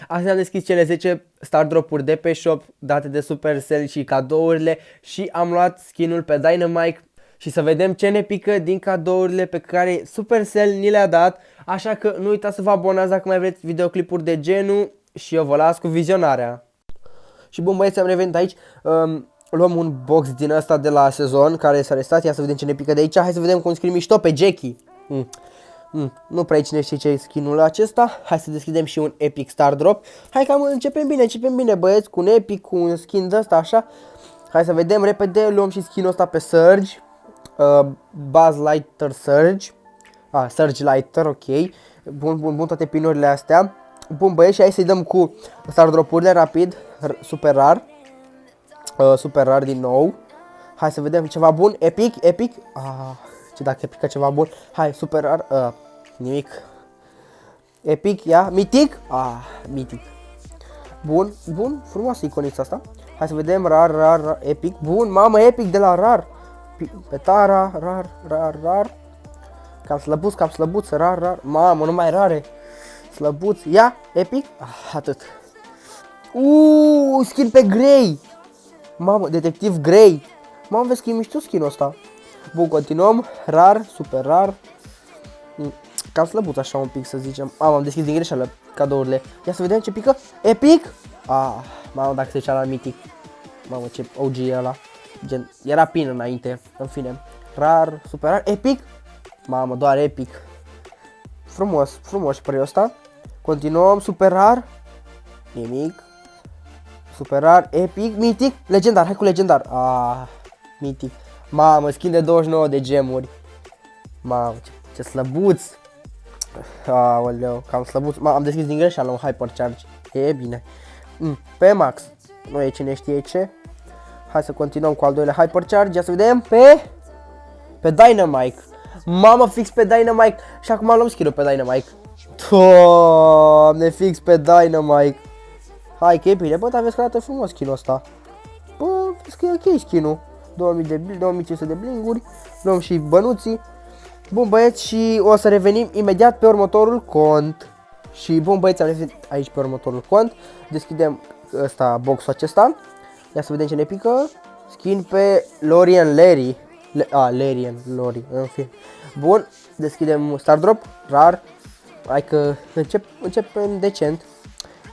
Astăzi am deschis cele 10 star drop-uri de pe shop date de Supercell și cadourile și am luat skin-ul pe Dynamite și să vedem ce ne pică din cadourile pe care Supercell ni le-a dat. Așa că nu uitați să vă abonați dacă mai vreți videoclipuri de genul și eu vă las cu vizionarea. Și bun băieți, am revenit aici. Luăm un box din ăsta de la sezon care s-a restat. Ia să vedem ce ne pică de aici. Hai să vedem cum scrie mișto pe Jackie. Nu prea cine știe ce e skin-ul acesta. Hai să deschidem și un epic star drop. Hai că începem bine băieți, cu un epic, cu un skin de ăsta așa. Hai să vedem repede, luăm și skin-ul ăsta pe Surge. Buzz Lighter Surge. Surge Lighter, ok. Bun, toate pinurile astea. Bun băieți, și hai să-i dăm cu star drop-urile rapid. Super rar. Super rar din nou. Hai să vedem ceva bun. Epic. Ce dacă pică ceva bun. Hai, super rar. Nimic. Epic, ia. Mitic. Mitic. Bun, frumoasă iconița asta. Hai să vedem. Rar, epic. Bun, mamă, epic de la rar. Petara, rar. Cam slăbuț, rar. Mamă, numai rare. Slăbuț. Ia, epic. Atât. Skin pe Grey. Mamă, detectiv Grey. Mamă, vezi că e mișto skin-ul ăsta. Bun, continuăm. Rar, super rar. Cam slăbuț așa un pic să zicem. Am deschis din greșeală cadourile. Ia să vedem ce pică. Epic. Mamă, dacă se zicea la mitic. Mamă, ce OG e ăla. Gen, era pin înainte. În fine. Rar, super rar. Epic. Mamă, doar epic. Frumos spray ăsta. Continuăm. Super rar. Nimic. Super rar, epic, mitic, legendar, hai cu legendar. Mitic. Mamă, skin de 29 de gemuri. Mamă, ce slăbuț. Aoleu, cam slăbuț. Am deschis din greșeală un hypercharge. E bine. Pe max. Nu e cine știe ce. Hai să continuăm cu al doilea hypercharge. Ia să vedem pe Dynamite. Mamă, fix pe Dynamite. Și acum luăm skin-ul pe Dynamite. Doamne, fix pe Dynamite. Hai că e bine, bă, dar vezi că arată frumos skin-ul ăsta. Bă, vezi că e ok skin-ul. 2500 de blinguri. Luăm și bănuții. Bun băieți, și o să revenim imediat pe următorul cont. Și bun băieți, am revenit aici pe următorul cont. Deschidem boxul acesta. Ia să vedem ce ne pică. Skin pe Lorian Larry. Lori, în fine. Bun, deschidem star drop, rar. Hai că începem decent.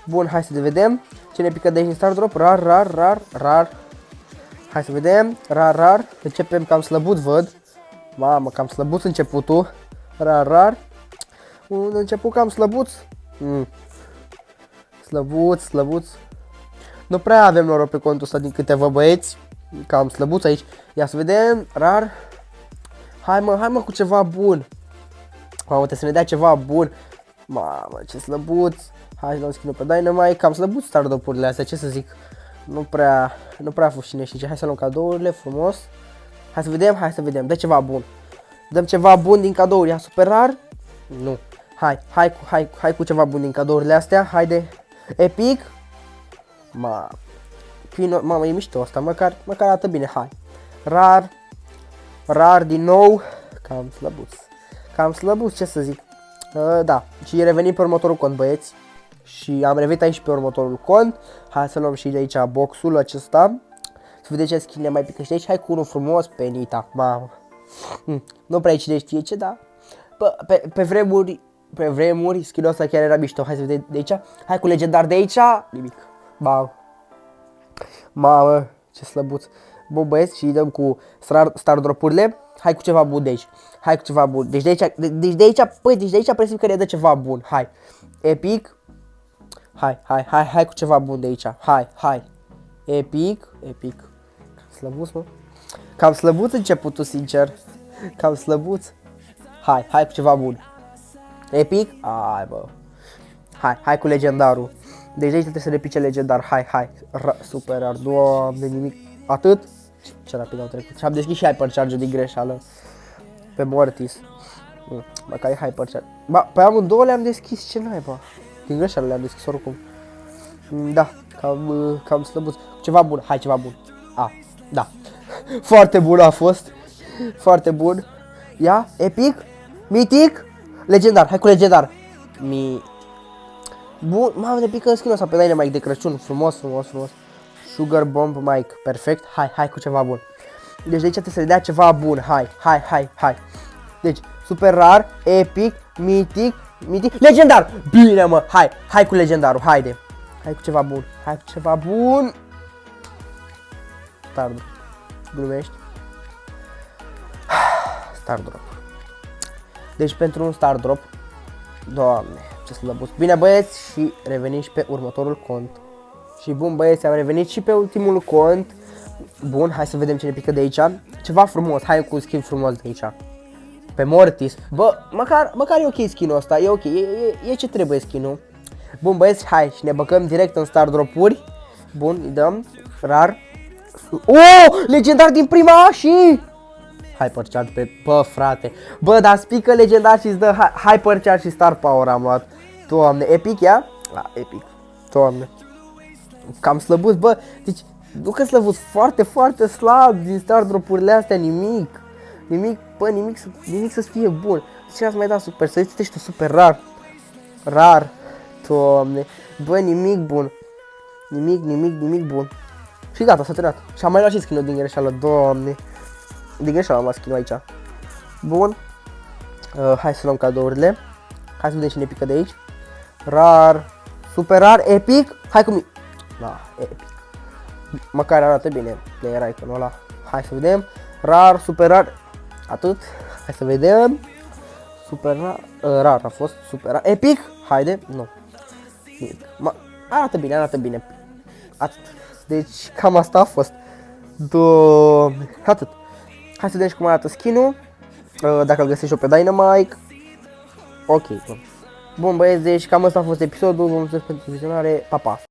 Bun, hai să vedem ce ne pică de aici în star drop. Rar. Hai să vedem. Rar. Începem cam slăbut, văd. Mamă, cam slăbuț începutul. Rar. Un început cam slăbuț. Slăbuț. Nu prea avem noroc pe contul ăsta din câte vă băieți. Cam slăbuț aici. Ia să vedem. Rar. Hai mă cu ceva bun. Mamă, trebuie să ne dea ceva bun. Mamă, ce slăbuț. Hai să luăm skin-ul pe Dynamite. Cam slăbuț star drop-urile astea, ce să zic. Nu prea a fost cine știe ce. Hai să luăm cadourile, frumos. Hai să vedem, dă ceva bun. Dăm ceva bun din cadouri, ia super rar. Nu. Hai cu ceva bun din cadourile astea. Haide. Epic. Mamă, e mișto asta, măcar arată bine, hai. Rar din nou. Cam slăbuț, ce să zic. Da, și revenim pe următorul cont, băieți. Și am revenit aici pe următorul cont. Hai să luăm și de aici boxul acesta. Să vedeți ce skin mai pică și de aici. Hai cu unul frumos pe Nita. Mamă. Nu prea cine știe ce, da. Pe vremuri skin-ul ăsta chiar era mișto. Hai să vedem de aici. Hai cu legendar de aici. Nimic. Mamă, ce slăbuț. Bun băieți, și dăm cu star drop-urile. Hai cu ceva bun de aici. Deci de aici presimt că ne dă ceva bun. Hai. Epic. Hai cu ceva bun de aici. Hai. Epic. Slăbuț, mă. Cam slăbuț începutul, sincer. Cam slăbuț. Hai cu ceva bun. Epic. Hai cu legendarul. Deci de aici trebuie să ne pice legendar. Hai. Super rar. Doamne, nimic. Atât. Ce rapid au trecut. Și am deschis și hypercharge din greșeală. Pe Mortis. Măcar e hypercharge. Pe amândouă le-am deschis, ce naiba. Din greșeală le-am deschis oricum. Da, cam slăbuț. Ceva bun, hai ceva bun. Da. Foarte bun a fost. Foarte bun. Ia, epic, mitic, legendar, hai cu legendar. Bun, mamă, ne pică skin-ul ăsta pe Dynamite de Crăciun. Frumos, frumos, frumos. Sugar Bomb Mike, perfect. Hai cu ceva bun. Deci de aici trebuie să le dea ceva bun. Hai. Deci, super rar, epic, mitic, legendar. Bine, mă, hai cu legendarul, haide. Hai cu ceva bun. Star Drop. Glumești? Star Drop. Deci pentru un Star Drop, Doamne, ce slăbus. Bine, băieți, și revenim și pe următorul cont. Și bun, băieți, am revenit și pe ultimul cont. Bun, hai să vedem ce ne pică de aici. Ceva frumos, hai cu skin frumos de aici. Pe Mortis. Bă, măcar e ok skin-ul ăsta, e ok, e ce trebuie skin-ul. Bun, băieți, hai și ne băgăm direct în Star Drop-uri. Bun, îi dăm rar. Legendar din prima și Hyper Charge pe, bă, frate. Bă, dar spică legendar și îți dă Hyper Charge și Star Power am luat. Doamne, epic ea? Epic. Doamne. Cam slăbus, bă. Deci, nu că slăbus, foarte slab din Star Drop-urile astea, nimic. Bă, nimic să fie bun. Ce ați mai dat super? Să ziceți tu super rar. Doamne. Bă, nimic bun. Nimic bun. Și gata, s-a terminat. Și am mai luat și skin-ul din greșeală, Doamne. Din greșeală am luat skin-ul aici. Bun. Hai să luăm cadourile. Hai să vedem ce ne pică de aici. Rar. Super rar, epic. Hai cu mine. Da, epic. Măcar arată bine player icon-ul ăla. Hai să vedem. Rar, super rar. Atât. Hai să vedem. Super rar. Rar a fost. Super rar. Epic. Haide. Nu. Arată bine. Atât. Deci cam asta a fost. Atât. Hai să vedem cum arată skin-ul. Dacă îl găsești eu pe Dynamite. Ok, bun. Bun, băieți, deci cam asta a fost episodul. Vă mulțumesc pentru vizionare. Pa, pa.